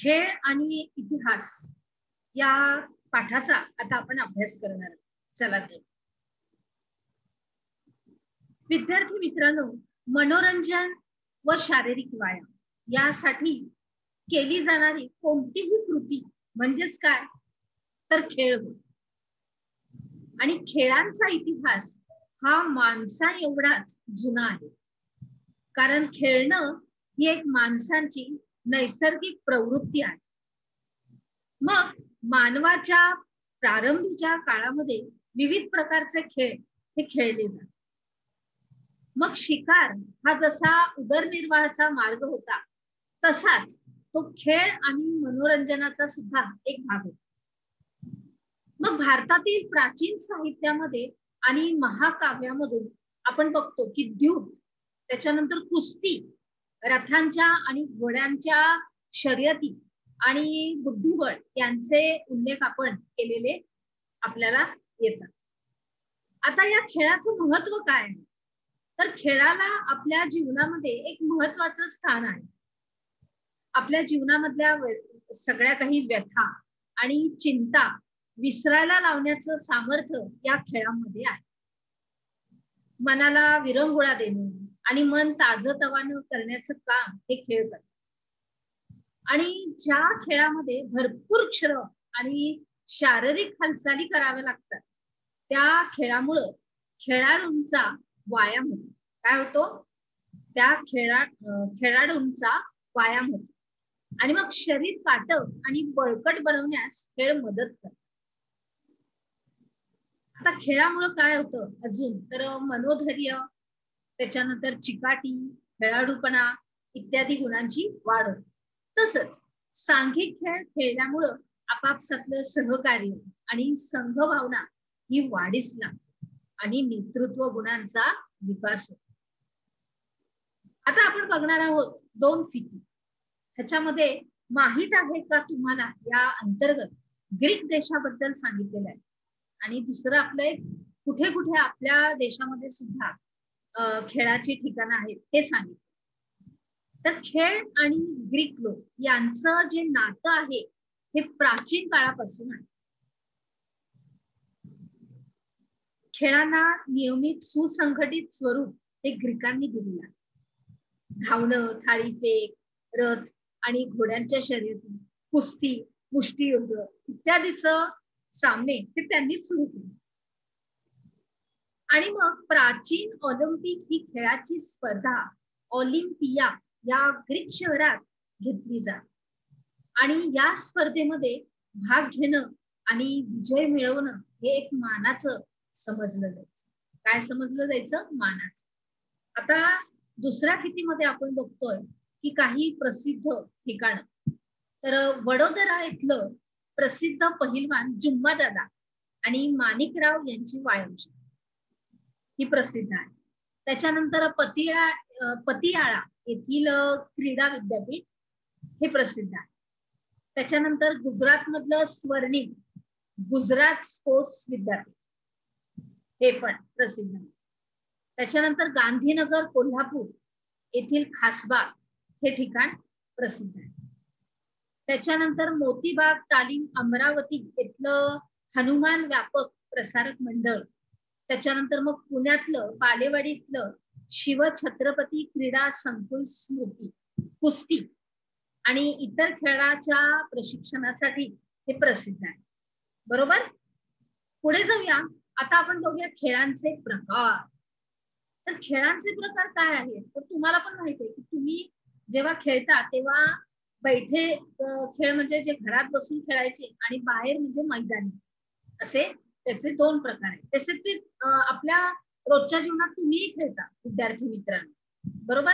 खेळ आणि इतिहास या पाठाचा आता आपण अभ्यास करणार आहोत. चला तर विद्यार्थी मित्रांनो, मनोरंजन व शारीरिक व्यायाम यासाठी केली जाणारी कोणतीही कृती म्हणजेच काय तर खेळ होय. आणि खेळांचा इतिहास हा माणसा एवढाच जुना आहे, कारण खेळणं ही एक माणसांची नैसर्गिक प्रवृत्ती आहे. मग मानवाच्या प्रारंभीच्या काळामध्ये विविध प्रकारचे खेळ हे खेळले जातात. मग शिकार हा जसा उदरनिर्वाहाचा मार्ग होता, तसाच तो खेळ आणि मनोरंजनाचा सुद्धा एक भाग होता. मग भारतातील प्राचीन साहित्यामध्ये आणि महाकाव्यामधून आपण बघतो की द्यूत, त्याच्यानंतर कुस्ती, रथांच्या आणि घोड्यांच्या शर्यती आणि बुद्धिबळ यांचे उल्लेख आपण केलेले आपल्याला येतात. आता या खेळाचं महत्व काय आहे, तर खेळाला आपल्या जीवनामध्ये एक महत्वाचं स्थान आहे. आपल्या जीवनामधल्या सगळ्या काही व्यथा आणि चिंता विसरायला लावण्याचं सामर्थ्य या खेळामध्ये आहे. मनाला विरंगुळा देणं आणि मन ताजतवानं करण्याचं काम हे खेळ करतात. आणि ज्या खेळामध्ये भरपूर श्रम आणि शारीरिक हालचाली कराव्या लागतात, त्या खेळामुळं खेळाडूंचा व्यायाम होतो. काय होतो? त्या खेळाडूंचा व्यायाम होतो आणि मग शरीर काटक आणि बळकट बनवण्यास खेळ मदत करतो. आता खेळामुळं काय होतं अजून तर मनोधैर्य, त्याच्यानंतर चिकाटी, खेळाडूपणा इत्यादी गुणांची वाढ होते. तसंच सांघिक खेळ खेळल्यामुळं आपापसातलं सहकार्य आणि संघभावना ही वाढीस लागते आणि नेतृत्व गुणांचा विकास होतो. आता आपण बघणार आहोत 2 फिती. ह्याच्यामध्ये माहित आहे का तुम्हाला या अंतर्गत ग्रीक देशाबद्दल सांगितलेलं आहे आणि दुसरं आपलं एक कुठे कुठे आपल्या देशामध्ये सुद्धा खेळाची ठिकाणं आहेत ते सांगितलं. तर खेळ आणि ग्रीक लोक यांचं जे नातं आहे हे प्राचीन काळापासून आहे. खेळांना नियमित सुसंघटित स्वरूप हे ग्रीकांनी दिलेलं आहे. धावणं, थाळीफेक, रथ आणि घोड्यांच्या शर्यती, कुस्ती, मुष्टियुद्ध इत्यादीचं सामने हे त्यांनी सुरू केले. आणि मग प्राचीन ऑलिम्पिक ही खेळाची स्पर्धा ऑलिम्पिया या ग्रीक शहरात घेतली जाते आणि या स्पर्धेमध्ये भाग घेणं आणि विजय मिळवणं हे एक मानाचं समजलं जायचं. काय समजलं जायचं? मानाचं. आता दुसऱ्या फितीमध्ये आपण बघतोय की काही प्रसिद्ध ठिकाण, तर वडोदरा इथलं प्रसिद्ध पहिलवान जुम्मादादा आणि माणिकराव यांची व्यायामशाळा ही प्रसिद्ध आहे. त्याच्यानंतर पतियाळा येथील क्रीडा विद्यापीठ हे प्रसिद्ध आहे. त्याच्यानंतर गुजरात मधलं स्वर्णिम गुजरात स्पोर्ट्स विद्यापीठ हे पण प्रसिद्ध आहे. त्याच्यानंतर गांधीनगर कोल्हापूर येथील खासबाग हे ठिकाण प्रसिद्ध आहे. त्याच्यानंतर मोतीबाग तालीम अमरावती येथलं हनुमान व्यापक प्रसारक मंडळ, त्याच्यानंतर मग पुण्यातलं बालेवाडी इथलं शिवछत्रपती क्रीडा संकुल स्मृती कुस्ती आणि इतर खेळाच्या प्रशिक्षणासाठी हे प्रसिद्ध आहे. बरोबर. पुढे जाऊया. आता आपण बघूया खेळांचे प्रकार. तर खेळांचे प्रकार काय आहेत तर तुम्हाला पण माहिती आहे की तुम्ही जेव्हा खेळता तेव्हा बैठे खेळ म्हणजे जे घरात बसून खेळायचे आणि बाहेर म्हणजे मैदानी, असे त्याचे 2 प्रकार आहेत. तसे ते आपल्या रोजच्या जीवनात तुम्हीही खेळता विद्यार्थी मित्रांनो. बरोबर.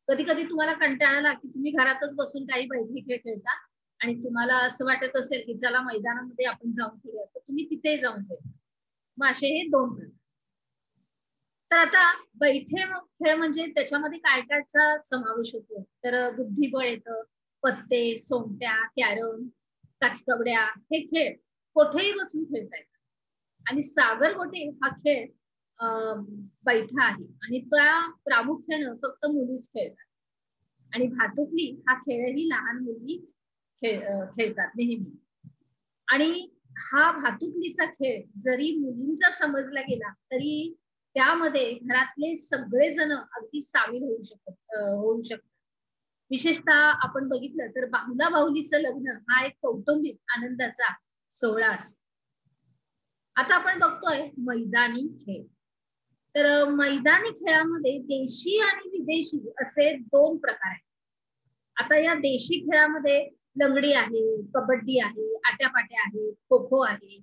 कधी कधी तुम्हाला कंटाळा आला की तुम्ही घरातच बसून काही बैठे खेळ खेळता आणि तुम्हाला असं वाटत असेल की चला मैदानामध्ये आपण जाऊन खेळूया, तर तुम्ही तिथेही जाऊन खेळता. मग असे हे 2 प्रकार. तर आता बैठे खेळ म्हणजे त्याच्यामध्ये काय कायचा समावेश होतो तर बुद्धिबळ येतं, पत्ते, सोंगट्या, कॅरम, काचकवड्या हे खेळ कुठेही बसून खेळता येतात. आणि सागरगोटे हा खेळ बैठा आहे आणि त्या प्रामुख्यानं फक्त मुलीच खेळतात. आणि भातुकली हा खेळही लहान मुलीच खेळतात नेहमी. आणि हा भातुकलीचा खेळ जरी मुलींचा समजला गेला तरी त्यामध्ये घरातले सगळेजण अगदी सामील होऊ शकतात. विशेषतः आपण बघितलं तर बाहुला बाहुलीचं लग्न हा एक कौटुंबिक आनंदाचा सोहळा असतो. आता आपण बघतोय मैदानी खेळ. तर मैदानी खेळामध्ये देशी आणि विदेशी असे 2 प्रकार आहेत. आता या देशी खेळामध्ये लंगडी आहे, कबड्डी आहे, आट्यापाट्या आहे, खो खो आहे.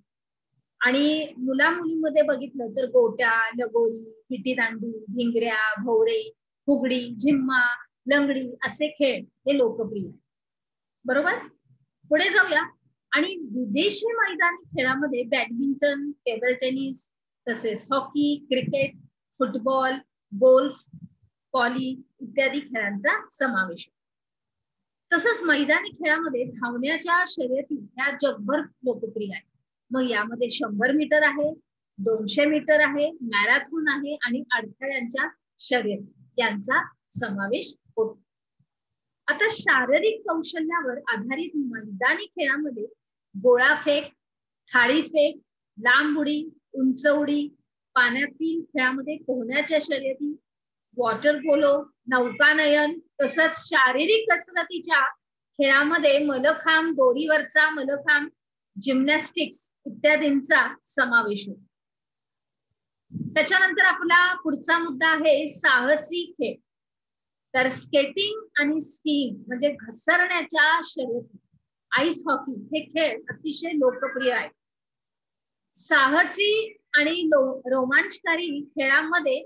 आणि मुला मुलींमध्ये बघितलं तर गोट्या, लगोरी, विटीदांडू, भिंगऱ्या, भोवरे, फुगडी, झिम्मा, लंगडी असे खेळ हे लोकप्रिय आहेत. बरोबर. पुढे जाऊया. आणि विदेशी मैदानी खेळामध्ये बॅडमिंटन, टेबल टेनिस, तसेच hockey, cricket, football, golf, poly इत्यादी खेळांचा समावेश. तसंच मैदानी खेळामध्ये धावण्याच्या शर्यती ह्या जगभर लोकप्रिय आहेत. मग यामध्ये 100 मीटर आहे, 200 मीटर आहे, मॅरेथॉन आहे आणि अडथळ्यांच्या शर्यती यांचा समावेश होतो. आता शारीरिक कौशल्यावर आधारित मैदानी खेळामध्ये गोळाफेक, थाळीफेक, लांब उडी, उंच उडी, पाण्यातील खेळामध्ये पोहण्याच्या शर्यती, वॉटर पोलो, नौकानयन, तसंच शारीरिक कसरतीच्या खेळामध्ये मलखांब, दोरीवरचा मलखांब, जिम्नॅस्टिक्स इत्यादींचा समावेश होतो. त्याच्यानंतर आपला पुढचा मुद्दा आहे साहसी खेळ. तर स्केटिंग आणि स्कीइंग म्हणजे घसरण्याच्या शर्यती, आईस हॉकी हे खेळ अतिशय लोकप्रिय आहेत. साहसी आणि रोमांचकारी खेळामध्ये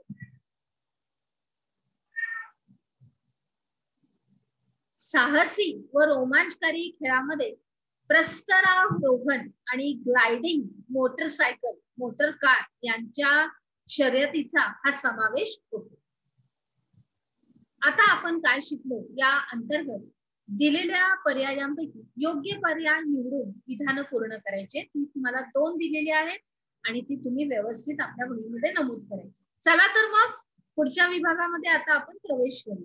साहसी व रोमांचकारी खेळामध्ये प्रस्तरारोहण आणि ग्लायडिंग, मोटरसायकल, मोटर कार यांच्या शर्यतीचा हा समावेश होतो. आता आपण काय शिकलो या अंतर्गत दिलेल्या पर्यायांपैकी योग्य पर्याय निवडून विधान पूर्ण करायचे. ती तुम्हाला 2 दिलेली आहेत आणि ती तुम्ही व्यवस्थित आपल्या वहीमध्ये नमूद करायची. चला तर मग पुढच्या विभागामध्ये आता आपण प्रवेश करू.